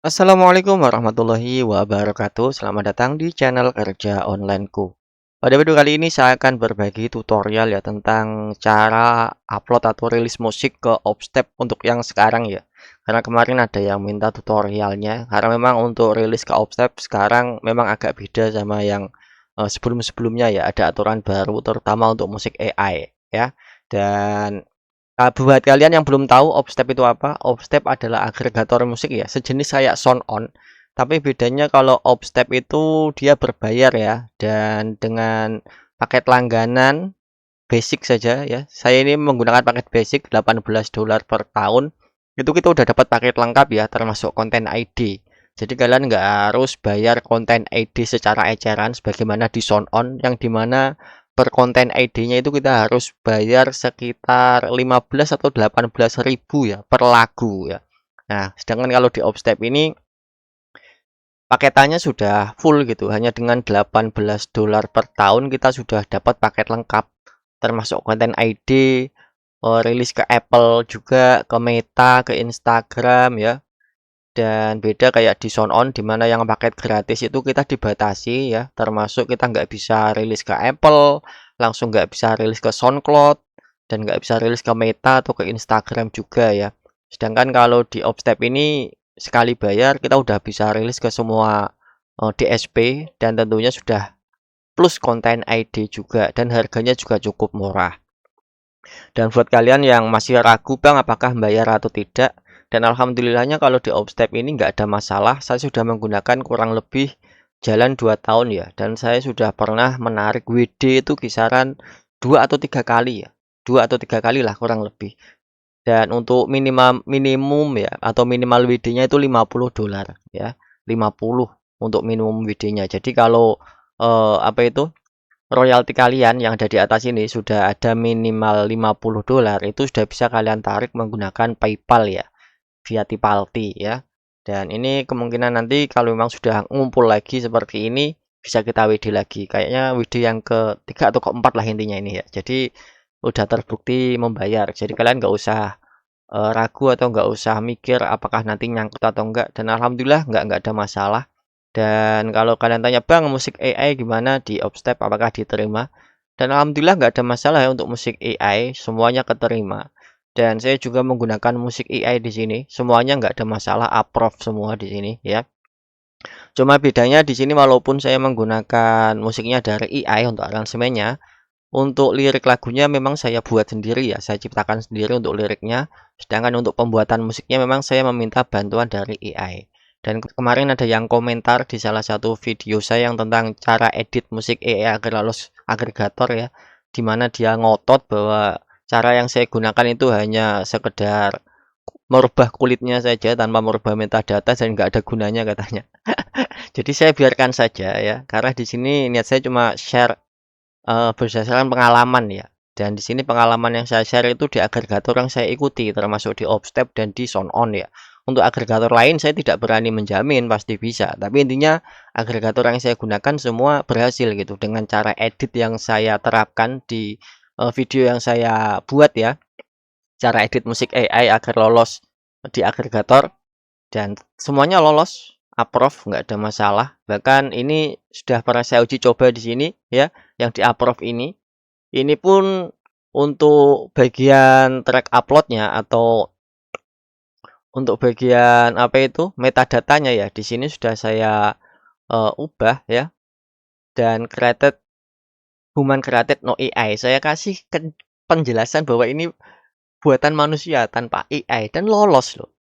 Assalamualaikum warahmatullahi wabarakatuh. Selamat datang di channel kerja onlineku. Pada video kali ini saya akan berbagi tutorial ya tentang cara upload atau rilis musik ke Opstep untuk yang sekarang ya. Karena kemarin ada yang minta tutorialnya. Karena memang untuk rilis ke Opstep sekarang memang agak beda sama yang sebelum-sebelumnya ya. Ada aturan baru terutama untuk musik AI ya. Dan buat kalian yang belum tahu Opstep itu apa, Opstep adalah agregator musik ya, sejenis kayak SoundOn. Tapi bedanya kalau Opstep itu dia berbayar ya, dan dengan paket langganan basic saja ya. Saya ini menggunakan paket basic $18 per tahun. Itu kita udah dapat paket lengkap ya, termasuk konten ID. Jadi kalian nggak harus bayar konten ID secara eceran sebagaimana di SoundOn yang dimana per konten ID-nya itu kita harus bayar sekitar 15 atau 18 ribu ya per lagu ya. Nah, sedangkan kalau di Opstep ini paketannya sudah full gitu, hanya dengan $18 per tahun kita sudah dapat paket lengkap termasuk konten ID, rilis ke Apple juga, ke Meta, ke Instagram ya. Dan beda kayak di SoundOn di mana yang paket gratis itu kita dibatasi ya, termasuk kita nggak bisa rilis ke Apple, langsung nggak bisa rilis ke SoundCloud, dan nggak bisa rilis ke Meta atau ke Instagram juga ya. Sedangkan kalau di Opstep ini sekali bayar kita udah bisa rilis ke semua DSP dan tentunya sudah plus konten ID juga dan harganya juga cukup murah. Dan buat kalian yang masih ragu bang apakah bayar atau tidak, dan alhamdulillahnya kalau di Opstep ini nggak ada masalah. Saya sudah menggunakan kurang lebih jalan 2 tahun ya, dan saya sudah pernah menarik WD itu kisaran 2 atau 3 kali ya, 2 atau 3 kali lah kurang lebih. Dan untuk minimum ya atau minimal WD-nya itu $50 ya, 50 untuk minimum WD-nya. Jadi kalau apa itu royalti kalian yang ada di atas ini sudah ada minimal $50, itu sudah bisa kalian tarik menggunakan PayPal ya, via Tipalti ya. Dan ini kemungkinan nanti kalau memang sudah ngumpul lagi seperti ini bisa kita WD lagi. Kayaknya WD yang ketiga atau keempat lah intinya ini ya. Jadi udah terbukti membayar. Jadi kalian nggak usah ragu atau nggak usah mikir apakah nanti nyangkut atau enggak. Dan alhamdulillah nggak ada masalah. Dan kalau kalian tanya, "Bang, musik AI gimana di Opstep, apakah diterima?" Dan alhamdulillah nggak ada masalah ya untuk musik AI, semuanya keterima. Dan saya juga menggunakan musik AI di sini, semuanya nggak ada masalah, approve semua di sini ya. Cuma bedanya di sini walaupun saya menggunakan musiknya dari AI untuk aransemennya, untuk lirik lagunya memang saya buat sendiri ya, saya ciptakan sendiri untuk liriknya. Sedangkan untuk pembuatan musiknya memang saya meminta bantuan dari AI. Dan kemarin ada yang komentar di salah satu video saya yang tentang cara edit musik AI agar lolos agregator ya, di mana dia ngotot bahwa cara yang saya gunakan itu hanya sekedar merubah kulitnya saja tanpa merubah metadata dan nggak ada gunanya katanya. Jadi saya biarkan saja ya, karena di sini niat saya cuma share berdasarkan pengalaman ya, dan di sini pengalaman yang saya share itu di agregator yang saya ikuti, termasuk di Opstep dan di SoundOn ya. Untuk agregator lain saya tidak berani menjamin pasti bisa, tapi intinya agregator yang saya gunakan semua berhasil gitu, dengan cara edit yang saya terapkan di, video yang saya buat ya, cara edit musik AI agar lolos di agregator, dan semuanya lolos, approve, nggak ada masalah. Bahkan ini sudah pernah saya uji coba di sini ya, yang di-approve ini. Ini pun untuk bagian track uploadnya atau untuk bagian apa itu metadatanya ya, di sini sudah saya ubah ya, dan created human created no AI. Saya kasih penjelasan bahwa ini buatan manusia tanpa AI dan lolos loh.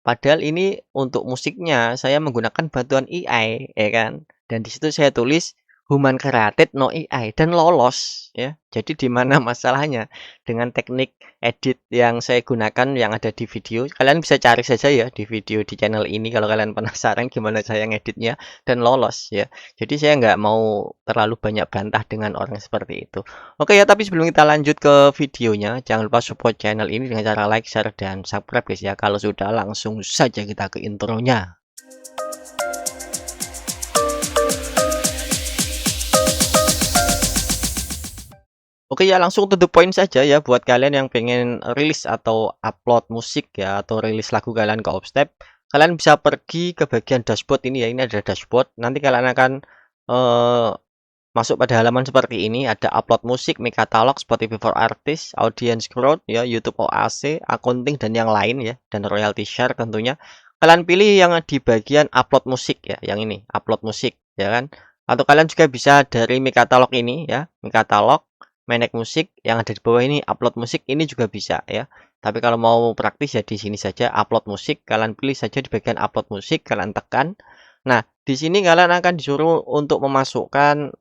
Padahal ini untuk musiknya saya menggunakan bantuan AI, ya kan. Dan di situ saya tulis human created no AI dan lolos ya. Jadi di mana masalahnya dengan teknik edit yang saya gunakan yang ada di video. Kalian bisa cari saja ya di video di channel ini kalau kalian penasaran gimana saya ngeditnya dan lolos ya. Jadi saya nggak mau terlalu banyak bantah dengan orang seperti itu. Oke ya, tapi sebelum kita lanjut ke videonya, jangan lupa support channel ini dengan cara like, share, dan subscribe guys ya. Kalau sudah langsung saja kita ke intronya. Oke ya, langsung to the point saja ya buat kalian yang pengen rilis atau upload musik ya atau rilis lagu kalian ke Opstep. kalian bisa pergi ke bagian dashboard ini ya, ini ada dashboard. Nanti kalian akan masuk pada halaman seperti ini, ada upload musik, My Catalog, Spotify for Artists, Audience Growth ya, YouTube OAC, accounting dan yang lain ya, dan royalty share tentunya. Kalian pilih yang di bagian upload musik ya, yang ini, upload musik ya kan. Atau kalian juga bisa dari My Catalog ini ya, My Catalog, Manage musik yang ada di bawah ini, upload musik ini juga bisa ya. Tapi kalau mau praktis ya di sini saja upload musik, kalian pilih saja di bagian upload musik, kalian tekan. Nah, di sini kalian akan disuruh untuk memasukkan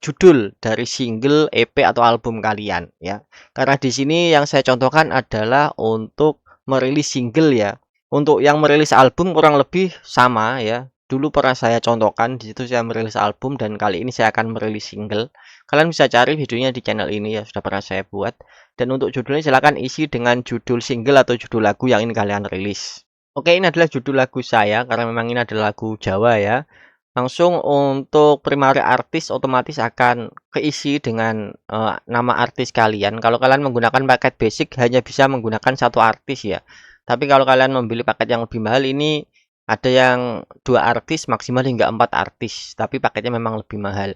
judul dari single, EP atau album kalian ya. Karena di sini yang saya contohkan adalah untuk merilis single ya. Untuk yang merilis album kurang lebih sama ya. Dulu pernah saya contohkan, di situ saya merilis album dan kali ini saya akan merilis single. Kalian bisa cari videonya di channel ini ya, sudah pernah saya buat. Dan untuk judulnya silakan isi dengan judul single atau judul lagu yang ini kalian rilis. Oke, ini adalah judul lagu saya karena memang ini adalah lagu Jawa ya. Langsung untuk primary artis otomatis akan keisi dengan nama artis kalian. Kalau kalian menggunakan paket basic hanya bisa menggunakan satu artis ya. Tapi kalau kalian membeli paket yang lebih mahal ini ada yang 2 artis maksimal hingga 4 artis, tapi paketnya memang lebih mahal.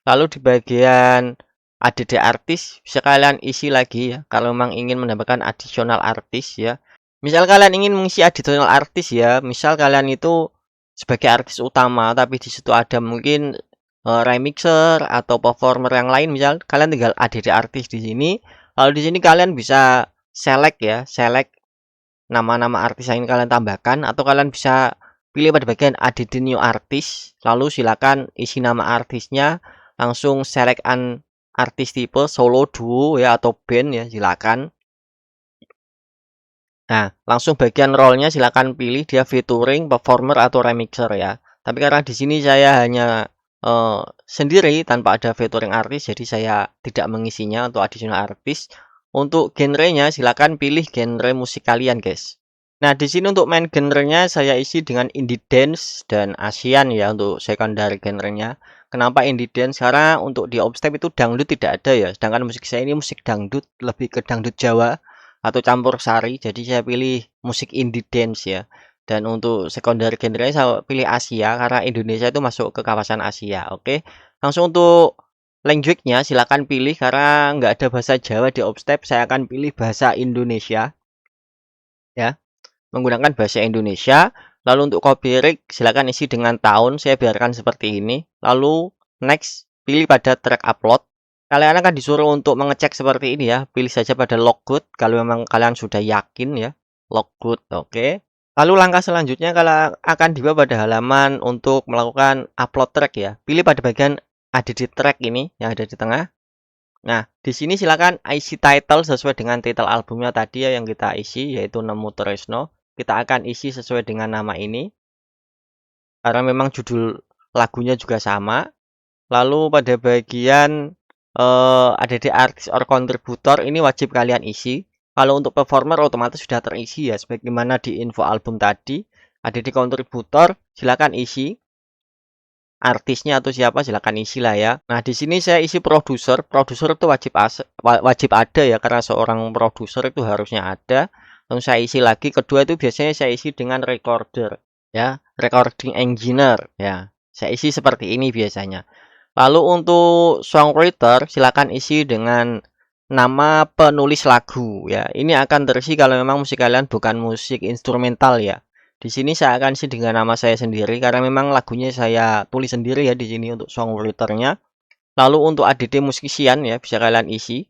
Lalu di bagian ADD artis bisa kalian isi lagi ya kalau memang ingin menambahkan additional artis ya. Misal kalian ingin mengisi additional artis ya, misal kalian itu sebagai artis utama tapi di situ ada mungkin remixer atau performer yang lain, misal kalian tinggal ADD artis di sini. Lalu di sini kalian bisa select ya, select nama-nama artis yang ingin kalian tambahkan, atau kalian bisa pilih pada bagian ADD new artis, lalu silakan isi nama artisnya, langsung select an artis tipe solo, duo ya atau band ya, silakan. Nah, langsung bagian role-nya silakan pilih dia featuring, performer atau remixer ya. Tapi karena di sini saya hanya sendiri tanpa ada featuring artis, jadi saya tidak mengisinya untuk additional artis. Untuk genrenya silakan pilih genre musik kalian, guys. Nah, di sini untuk main genrenya saya isi dengan indie dance dan Asian ya untuk secondary genrenya. Kenapa indie dance? Karena untuk di Obstep itu dangdut tidak ada ya. Sedangkan musik saya ini musik dangdut, lebih ke dangdut Jawa atau campur sari. Jadi saya pilih musik indie dance ya. Dan untuk secondary genrenya saya pilih Asia karena Indonesia itu masuk ke kawasan Asia. Oke. Langsung untuk language-nya silakan pilih karena nggak ada bahasa Jawa di Obstep, saya akan pilih bahasa Indonesia ya, menggunakan bahasa Indonesia. Lalu untuk copyright silakan isi dengan tahun, saya biarkan seperti ini. Lalu next, pilih pada track upload. Kalian akan disuruh untuk mengecek seperti ini ya, pilih saja pada loggood kalau memang kalian sudah yakin ya, loggood. Oke. Lalu langkah selanjutnya kalian akan dibawa pada halaman untuk melakukan upload track ya. Pilih pada bagian ADD track ini yang ada di tengah. Nah, di sini silakan isi title sesuai dengan title albumnya tadi ya yang kita isi, yaitu Nemu Tresno. Kita akan isi sesuai dengan nama ini karena memang judul lagunya juga sama. Lalu pada bagian ADD artis or kontributor ini wajib kalian isi. Kalau untuk performer otomatis sudah terisi ya, sebagaimana di info album tadi. ADD kontributor silakan isi. Artisnya atau siapa silakan isi lah ya. Nah, di sini saya isi produser. Produser itu wajib ada ya karena seorang produser itu harusnya ada. Lalu saya isi lagi. Kedua itu biasanya saya isi dengan recorder ya, recording engineer ya. Saya isi seperti ini biasanya. Lalu untuk songwriter silakan isi dengan nama penulis lagu ya. Ini akan terisi kalau memang musik kalian bukan musik instrumental ya. Di sini saya akan isi dengan nama saya sendiri karena memang lagunya saya tulis sendiri ya di sini untuk songwriternya. Lalu untuk ADD musisian ya bisa kalian isi.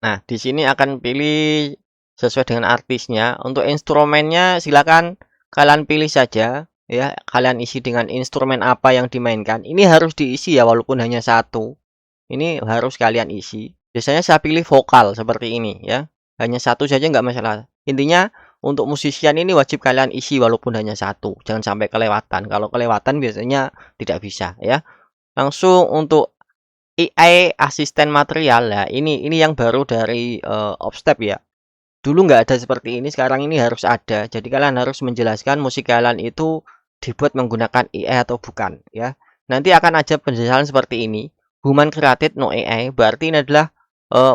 Nah, di sini akan pilih sesuai dengan artisnya. Untuk instrumennya silakan kalian pilih saja ya. Kalian isi dengan instrumen apa yang dimainkan. Ini harus diisi ya walaupun hanya satu. Ini harus kalian isi. Biasanya saya pilih vokal seperti ini ya. Hanya satu saja nggak masalah. Intinya untuk musisian ini wajib kalian isi walaupun hanya satu. Jangan sampai kelewatan. Kalau kelewatan biasanya tidak bisa ya. Langsung untuk AI asisten material ya. Ini yang baru dari Obstep ya. Dulu nggak ada seperti ini. Sekarang ini harus ada. Jadi kalian harus menjelaskan musik kalian itu dibuat menggunakan AI atau bukan ya. Nanti akan ada penjelasan seperti ini. Human created no AI. Berarti ini adalah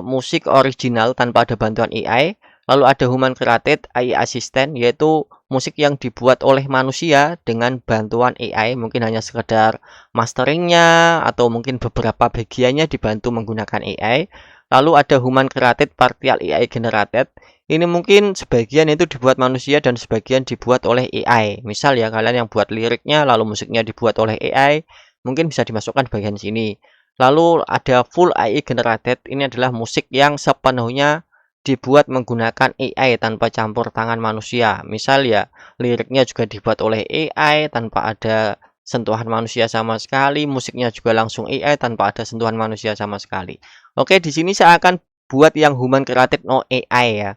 musik original tanpa ada bantuan AI. Lalu ada human created AI assistant, yaitu musik yang dibuat oleh manusia dengan bantuan AI, mungkin hanya sekedar masteringnya atau mungkin beberapa bagiannya dibantu menggunakan AI. Lalu ada human created partial AI generated. Ini mungkin sebagian itu dibuat manusia dan sebagian dibuat oleh AI. Misal ya, kalian yang buat liriknya lalu musiknya dibuat oleh AI, mungkin bisa dimasukkan bagian sini. Lalu ada full AI generated. Ini adalah musik yang sepenuhnya dibuat menggunakan AI tanpa campur tangan manusia. Misal ya, liriknya juga dibuat oleh AI tanpa ada sentuhan manusia sama sekali, musiknya juga langsung AI tanpa ada sentuhan manusia sama sekali. Oke, di sini saya akan buat yang human created no AI ya.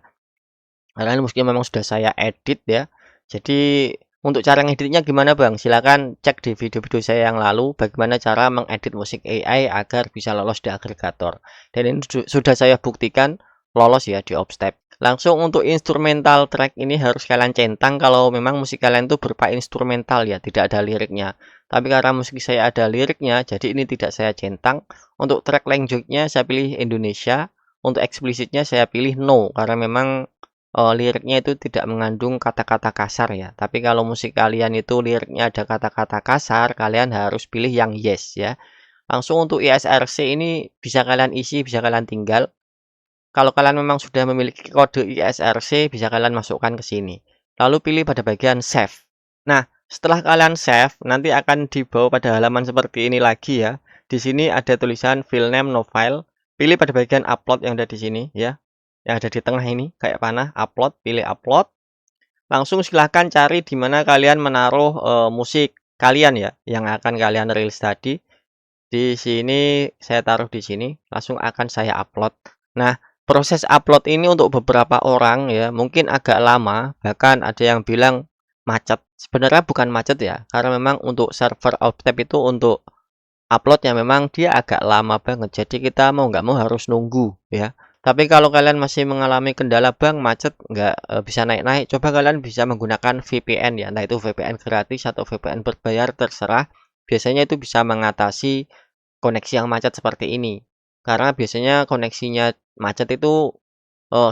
Karena ini musiknya memang sudah saya edit ya. Jadi untuk cara ngeditnya gimana Bang? Silahkan cek di video-video saya yang lalu bagaimana cara mengedit musik AI agar bisa lolos di agregator. Dan ini sudah saya buktikan lolos ya di Obstep. Langsung untuk instrumental track ini harus kalian centang kalau memang musik kalian itu berupa instrumental ya, tidak ada liriknya. Tapi karena musik saya ada liriknya, jadi ini tidak saya centang. Untuk track language-nya saya pilih Indonesia, untuk eksplisitnya saya pilih no karena memang liriknya itu tidak mengandung kata-kata kasar ya. Tapi kalau musik kalian itu liriknya ada kata-kata kasar, kalian harus pilih yang yes ya. Langsung untuk ISRC ini bisa kalian isi, bisa kalian tinggal. Kalau kalian memang sudah memiliki kode ISRC, bisa kalian masukkan ke sini. Lalu pilih pada bagian save. Nah, setelah kalian save, nanti akan dibawa pada halaman seperti ini lagi ya. Di sini ada tulisan file name no file. Pilih pada bagian upload yang ada di sini ya. Yang ada di tengah ini kayak panah, upload, pilih upload. Langsung silahkan cari di mana kalian menaruh musik kalian ya, yang akan kalian rilis tadi. Di sini saya taruh di sini, langsung akan saya upload. Nah, proses upload ini untuk beberapa orang ya, mungkin agak lama, bahkan ada yang bilang macet. Sebenarnya bukan macet ya, karena memang untuk server Obstep itu untuk uploadnya memang dia agak lama banget. Jadi kita mau nggak mau harus nunggu ya. Tapi kalau kalian masih mengalami kendala Bang macet nggak bisa naik-naik, coba kalian bisa menggunakan VPN ya, entah itu VPN gratis atau VPN berbayar terserah. Biasanya itu bisa mengatasi koneksi yang macet seperti ini. Karena biasanya koneksinya macet itu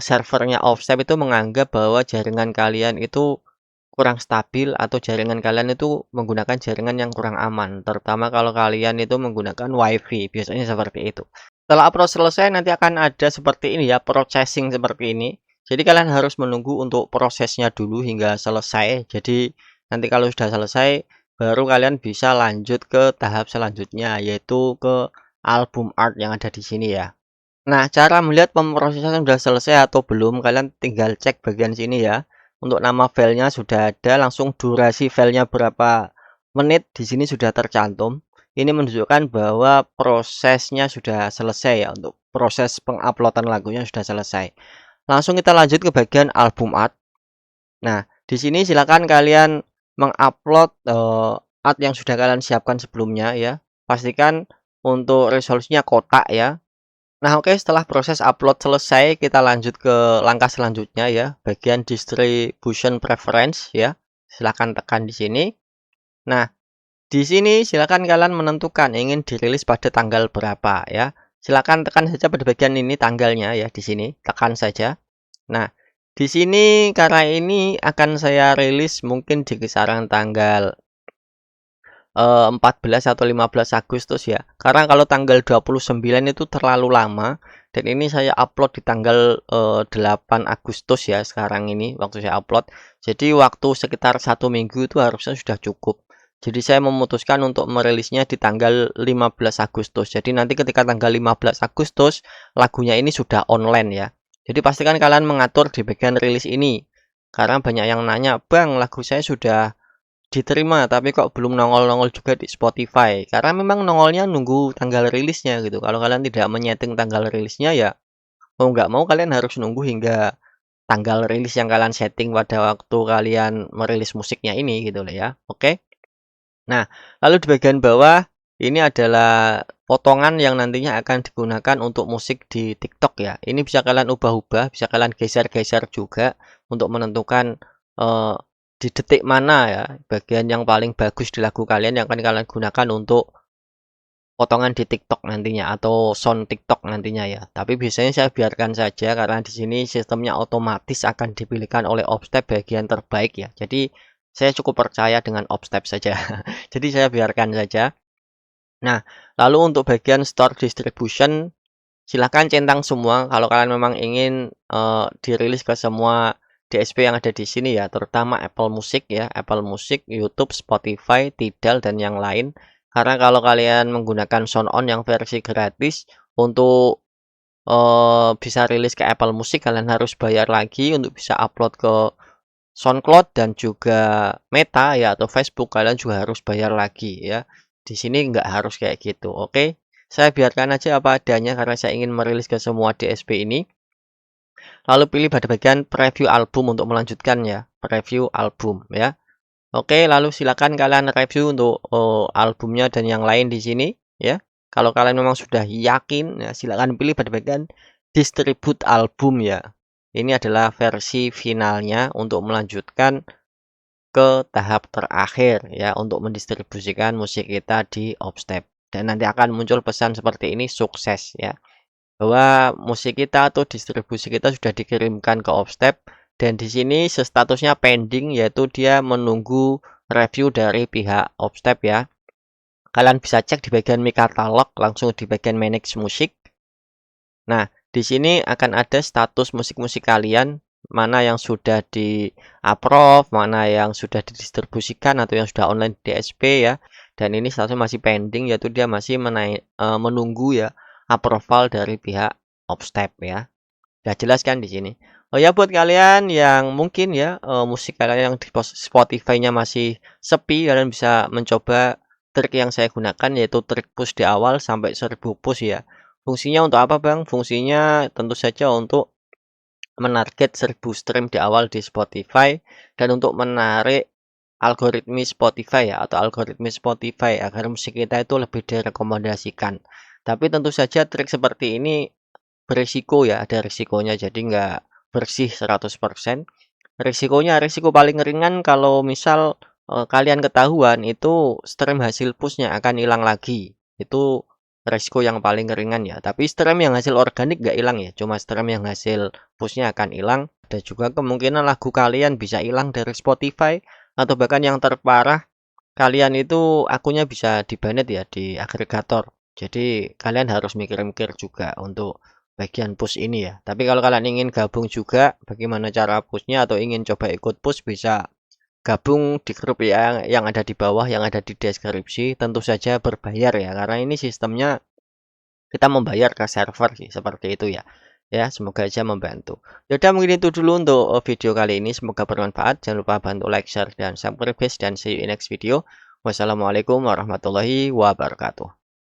servernya Offstep itu menganggap bahwa jaringan kalian itu kurang stabil atau jaringan kalian itu menggunakan jaringan yang kurang aman, terutama kalau kalian itu menggunakan WiFi, biasanya seperti itu. Setelah upload selesai nanti akan ada seperti ini ya, processing seperti ini. Jadi kalian harus menunggu untuk prosesnya dulu hingga selesai. Jadi nanti kalau sudah selesai baru kalian bisa lanjut ke tahap selanjutnya yaitu ke album art yang ada di sini ya. Nah, cara melihat pemrosesan sudah selesai atau belum, kalian tinggal cek bagian sini ya. Untuk nama filenya sudah ada, langsung durasi filenya berapa menit di sini sudah tercantum. Ini menunjukkan bahwa prosesnya sudah selesai ya, untuk proses penguploadan lagunya sudah selesai. Langsung kita lanjut ke bagian album art. Nah, di sini silakan kalian mengupload art yang sudah kalian siapkan sebelumnya ya. Pastikan untuk resolusinya kotak ya. Nah, oke, setelah proses upload selesai, kita lanjut ke langkah selanjutnya ya, bagian distribution preference ya. Silahkan tekan di sini. Nah, di sini silakan kalian menentukan ingin dirilis pada tanggal berapa ya. Silakan tekan saja pada bagian ini tanggalnya ya di sini, tekan saja. Nah, di sini karena ini akan saya rilis mungkin di kisaran tanggal 14 atau 15 Agustus ya. Karena kalau tanggal 29 itu terlalu lama dan ini saya upload di tanggal 8 Agustus ya sekarang ini waktu saya upload. Jadi waktu sekitar 1 minggu itu harusnya sudah cukup. Jadi saya memutuskan untuk merilisnya di tanggal 15 Agustus. Jadi nanti ketika tanggal 15 Agustus lagunya ini sudah online ya. Jadi pastikan kalian mengatur di bagian rilis ini. Karena banyak yang nanya, "Bang, lagu saya sudah diterima tapi kok belum nongol-nongol juga di Spotify." Karena memang nongolnya nunggu tanggal rilisnya gitu. Kalau kalian tidak menyeting tanggal rilisnya ya mau nggak mau kalian harus nunggu hingga tanggal rilis yang kalian setting pada waktu kalian merilis musiknya ini gitu loh ya. Oke. Nah, lalu di bagian bawah ini adalah potongan yang nantinya akan digunakan untuk musik di TikTok ya. Ini bisa kalian ubah-ubah, bisa kalian geser-geser juga untuk menentukan di detik mana ya bagian yang paling bagus di lagu kalian yang akan kalian gunakan untuk potongan di TikTok nantinya atau sound TikTok nantinya ya. Tapi biasanya saya biarkan saja karena di sini sistemnya otomatis akan dipilihkan oleh Opstep bagian terbaik ya. Jadi saya cukup percaya dengan Opstep saja. Jadi saya biarkan saja. Nah, lalu untuk bagian store distribution silahkan centang semua kalau kalian memang ingin dirilis ke semua DSP yang ada di sini ya, terutama Apple Music ya, Apple Music, YouTube, Spotify, Tidal dan yang lain. Karena kalau kalian menggunakan SoundOn yang versi gratis untuk bisa rilis ke Apple Music kalian harus bayar lagi untuk bisa upload ke SoundCloud dan juga Meta ya atau Facebook kalian juga harus bayar lagi ya. Di sini nggak harus kayak gitu. Oke. Saya biarkan aja apa adanya karena saya ingin merilis ke semua DSP ini. Lalu pilih pada bagian preview album untuk melanjutkan ya, preview album ya. Oke, lalu silakan kalian review untuk albumnya dan yang lain di sini ya. Kalau kalian memang sudah yakin ya silakan pilih pada bagian distribute album ya. Ini adalah versi finalnya untuk melanjutkan ke tahap terakhir ya untuk mendistribusikan musik kita di Opstep. Dan nanti akan muncul pesan seperti ini sukses ya. Bahwa musik kita atau distribusi kita sudah dikirimkan ke Opstep dan di sini statusnya pending yaitu dia menunggu review dari pihak Opstep ya. Kalian bisa cek di bagian Mi Katalog langsung di bagian Manage Musik. Nah, di sini akan ada status musik-musik kalian mana yang sudah di-approve, mana yang sudah didistribusikan atau yang sudah online di DSP ya. Dan ini statusnya masih pending yaitu dia masih menunggu ya approval dari pihak Opstep ya. Sudah jelas kan di sini. Oh ya buat kalian yang mungkin ya musik kalian yang di Spotify-nya masih sepi, kalian bisa mencoba trik yang saya gunakan yaitu trik push di awal sampai 1000 push ya. Fungsinya untuk apa Bang? Fungsinya tentu saja untuk menarget 1000 stream di awal di Spotify dan untuk menarik algoritmi Spotify ya atau algoritmi Spotify agar musik kita itu lebih direkomendasikan. Tapi tentu saja trik seperti ini berisiko ya, ada risikonya jadi nggak bersih 100%. Risiko paling ringan kalau misal kalian ketahuan itu stream hasil pushnya akan hilang lagi. Itu risiko yang paling ringan ya. Tapi stream yang hasil organik nggak hilang ya, cuma stream yang hasil pushnya akan hilang. Ada juga kemungkinan lagu kalian bisa hilang dari Spotify atau bahkan yang terparah kalian itu akunnya bisa di-banned ya di agregator. Jadi kalian harus mikir-mikir juga untuk bagian push ini ya. Tapi kalau kalian ingin gabung juga bagaimana cara pushnya atau ingin coba ikut push bisa gabung di grup yang ada di bawah yang ada di deskripsi. Tentu saja berbayar ya karena ini sistemnya kita membayar ke server sih seperti itu ya. Ya, semoga aja membantu. Yaudah mungkin itu dulu untuk video kali ini. Semoga bermanfaat. Jangan lupa bantu like, share, dan subscribe guys. Dan see you in next video. Wassalamualaikum warahmatullahi wabarakatuh.